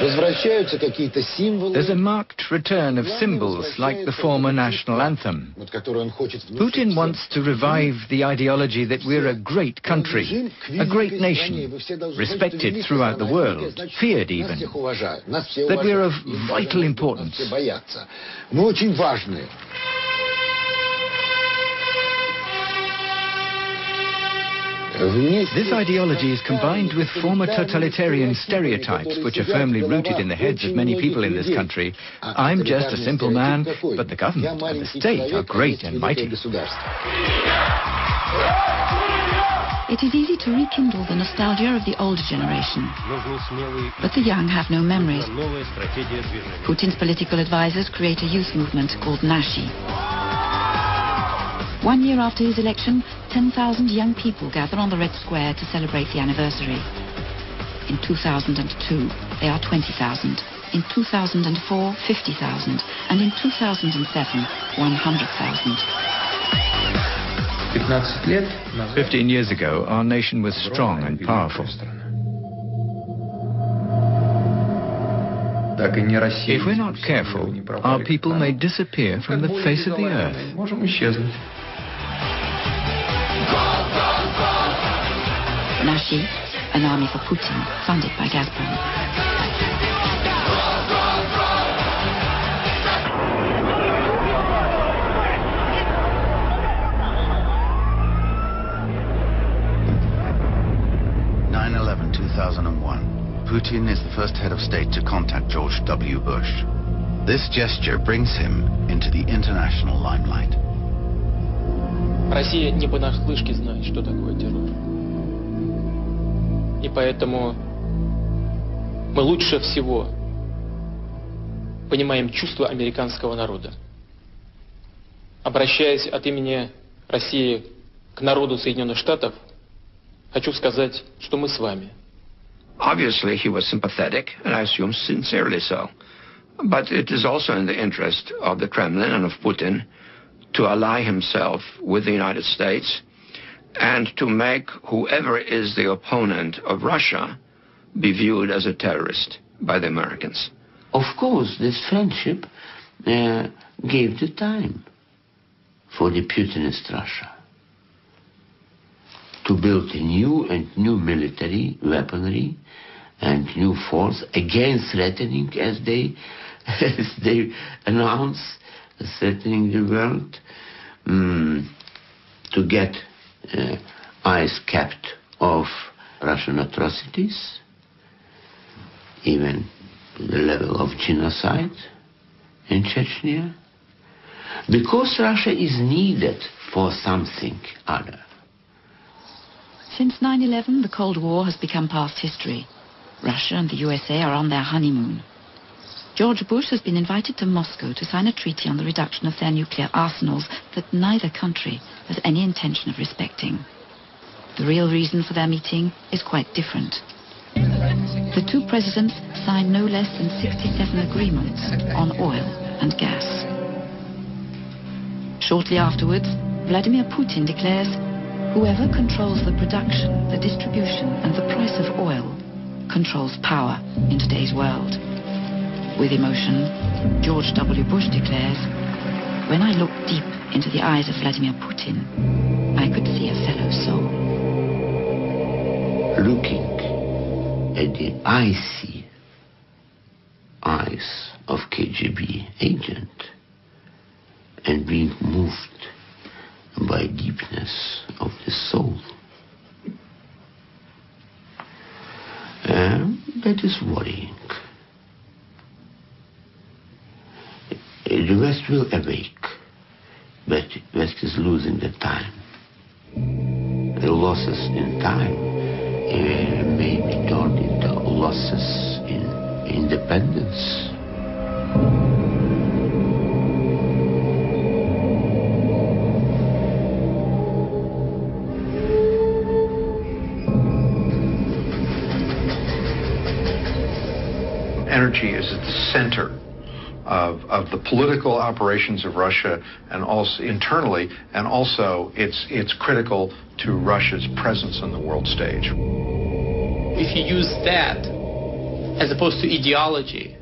There's a marked return of symbols like the former national anthem. Putin wants to revive the ideology that we're a great country, a great nation, respected throughout the world, feared even, that we're of vital importance. This ideology is combined with former totalitarian stereotypes which are firmly rooted in the heads of many people in this country. I'm just a simple man, but the government and the state are great and mighty. It is easy to rekindle the nostalgia of the older generation, but the young have no memories. Putin's political advisors create a youth movement called Nashi. 1 year after his election, 10,000 young people gather on the Red Square to celebrate the anniversary. In 2002, they are 20,000. In 2004, 50,000. And in 2007, 100,000. 15 years ago, our nation was strong and powerful. If we're not careful, our people may disappear from the face of the earth. Nashi, an army for Putin, funded by Gazprom. (9/11, 2001). Putin is the first head of state to contact George W. Bush. This gesture brings him into the international limelight. Россия не понаслышке знает, что такое террор. И поэтому мы лучше всего понимаем чувства американского народа. Обращаясь от имени России к народу Соединенных Штатов, хочу сказать, что мы с вами. Obviously, he was sympathetic, and I assume sincerely so. But it is also in the interest of the Kremlin and of Putin to ally himself with the United States and to make whoever is the opponent of Russia be viewed as a terrorist by the Americans. Of course, this friendship gave the time for the Putinist Russia to build a new military weaponry and new force, again threatening, as they announce, threatening the world, to get eyes kept off Russian atrocities, even to the level of genocide in Chechnya, because Russia is needed for something other. Since 9/11, the Cold War has become past history. Russia and the USA are on their honeymoon. George Bush has been invited to Moscow to sign a treaty on the reduction of their nuclear arsenals that neither country has any intention of respecting. The real reason for their meeting is quite different. The two presidents signed no less than 67 agreements on oil and gas. Shortly afterwards, Vladimir Putin declares, whoever controls the production, the distribution, and the price of oil controls power in today's world. With emotion, George W. Bush declares, when I looked deep into the eyes of Vladimir Putin, I could see a fellow soul. Looking at the icy eyes of KGB agent and being moved by deepness of the soul, that is worrying. The West will awake, but West is losing the time. The losses in time may be turned into losses in independence. Energy is at the center of the political operations of Russia, and also internally, and also it's critical to Russia's presence on the world stage. If you use that as opposed to ideology,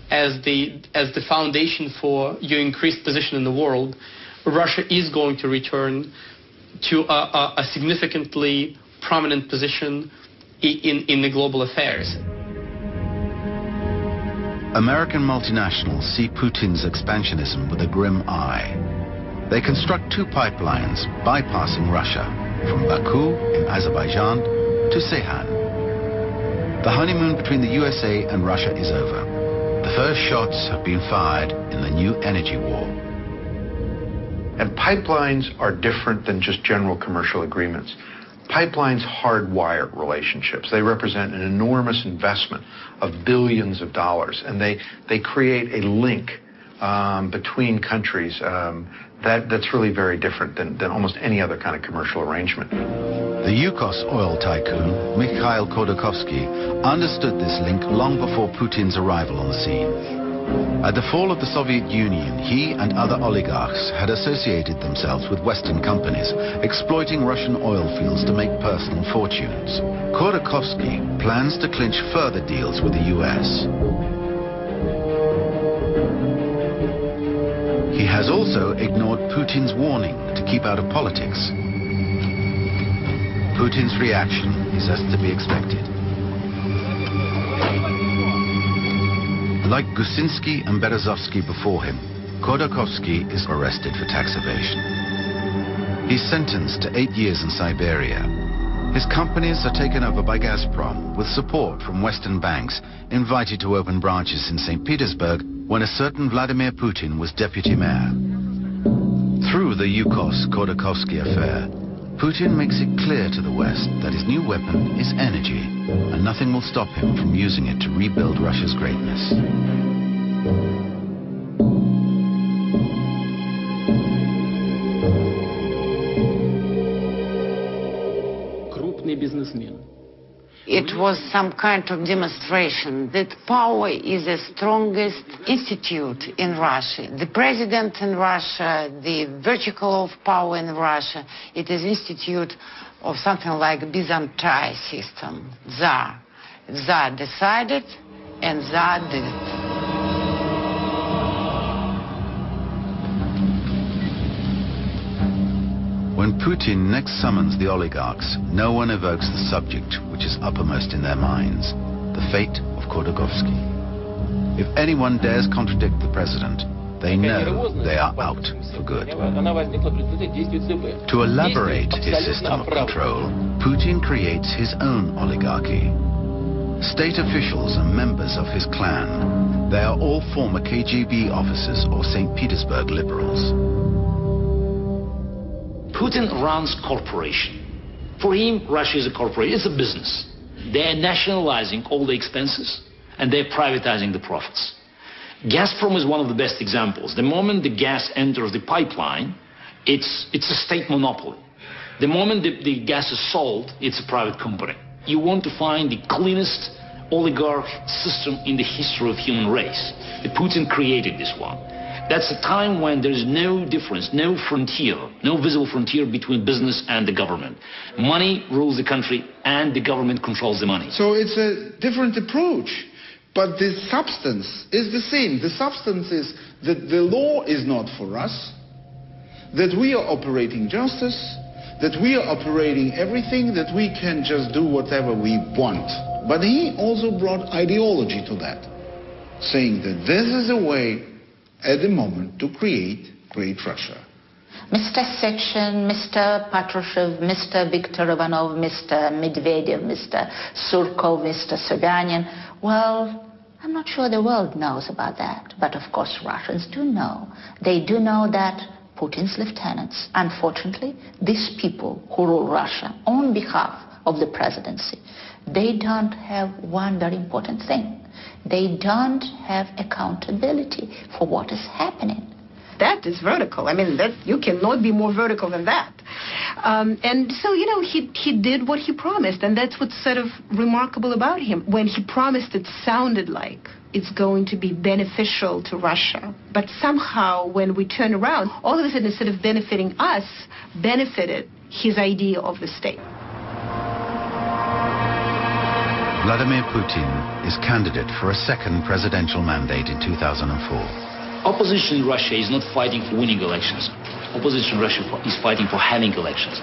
as the foundation for your increased position in the world, Russia is going to return to a significantly prominent position in the global affairs. American multinationals see Putin's expansionism with a grim eye. They construct 2 pipelines bypassing Russia, from Baku in Azerbaijan to Ceyhan. The honeymoon between the USA and Russia is over. The first shots have been fired in the new energy war. And pipelines are different than just general commercial agreements. Pipelines hardwire relationships. They represent an enormous investment of billions of dollars, and they create a link between countries that's really very different than almost any other kind of commercial arrangement. The Yukos oil tycoon, Mikhail Khodorkovsky, understood this link long before Putin's arrival on the scene. At the fall of the Soviet Union, he and other oligarchs had associated themselves with Western companies, exploiting Russian oil fields to make personal fortunes. Khodorkovsky plans to clinch further deals with the US. He has also ignored Putin's warning to keep out of politics. Putin's reaction is as to be expected. Like Gusinsky and Berezovsky before him, Khodorkovsky is arrested for tax evasion. He's sentenced to 8 years in Siberia. His companies are taken over by Gazprom, with support from Western banks invited to open branches in St. Petersburg when a certain Vladimir Putin was deputy mayor. Through the Yukos-Khodorkovsky affair, Putin makes it clear to the West that his new weapon is energy, and nothing will stop him from using it to rebuild Russia's greatness. Крупный бизнесмен. It was some kind of demonstration that power is the strongest institute in Russia. The president in Russia, the vertical of power in Russia, it is institute of something like Byzantine system. Tsar. Tsar decided and Tsar did it. When Putin next summons the oligarchs, no one evokes the subject which is uppermost in their minds, the fate of Khodorkovsky. If anyone dares contradict the president, they know they are out for good. To elaborate his system of control, Putin creates his own oligarchy. State officials and members of his clan, they are all former KGB officers or St. Petersburg liberals. Putin runs corporation. For him, Russia is a corporation. It's a business. They're nationalizing all the expenses and they're privatizing the profits. Gazprom is one of the best examples. The moment the gas enters the pipeline, it's a state monopoly. The moment the gas is sold, it's a private company. You want to find the cleanest oligarch system in the history of human race. Putin created this one. That's a time when there's no difference, no frontier, no visible frontier between business and the government. Money rules the country and the government controls the money. So it's a different approach, but the substance is the same. The substance is that the law is not for us, that we are operating justice, that we are operating everything, that we can just do whatever we want. But he also brought ideology to that, saying that this is a way at the moment to create great Russia. Mr. Sechin, Mr. Patrushev, Mr. Viktor Ivanov, Mr. Medvedev, Mr. Surkov, Mr. Sobyanin, well, I'm not sure the world knows about that, but of course Russians do know. They do know that Putin's lieutenants, unfortunately, these people who rule Russia on behalf of the presidency, they don't have one very important thing. They don't have accountability for what is happening. That is vertical. I mean, that you cannot be more vertical than that. And so, you know, he did what he promised, and that's what's sort of remarkable about him. When he promised, it sounded like it's going to be beneficial to Russia. But somehow, when we turn around, all of a sudden, instead of benefiting us, benefited his idea of the state. Vladimir Putin is candidate for a second presidential mandate in 2004. Opposition in Russia is not fighting for winning elections. Opposition in Russia is fighting for having elections.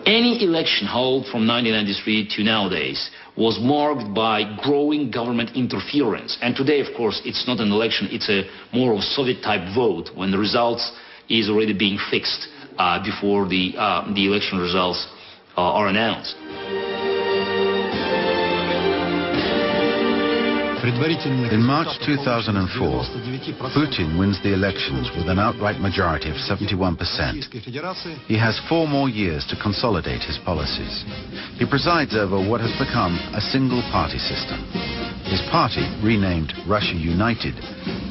Any election held from 1993 to nowadays was marked by growing government interference. And today, of course, it's not an election, it's a more of a Soviet-type vote when the results is already being fixed before the election results are announced. In March 2004, Putin wins the elections with an outright majority of 71%. He has 4 more years to consolidate his policies. He presides over what has become a single-party system. His party, renamed Russia United,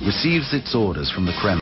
receives its orders from the Kremlin.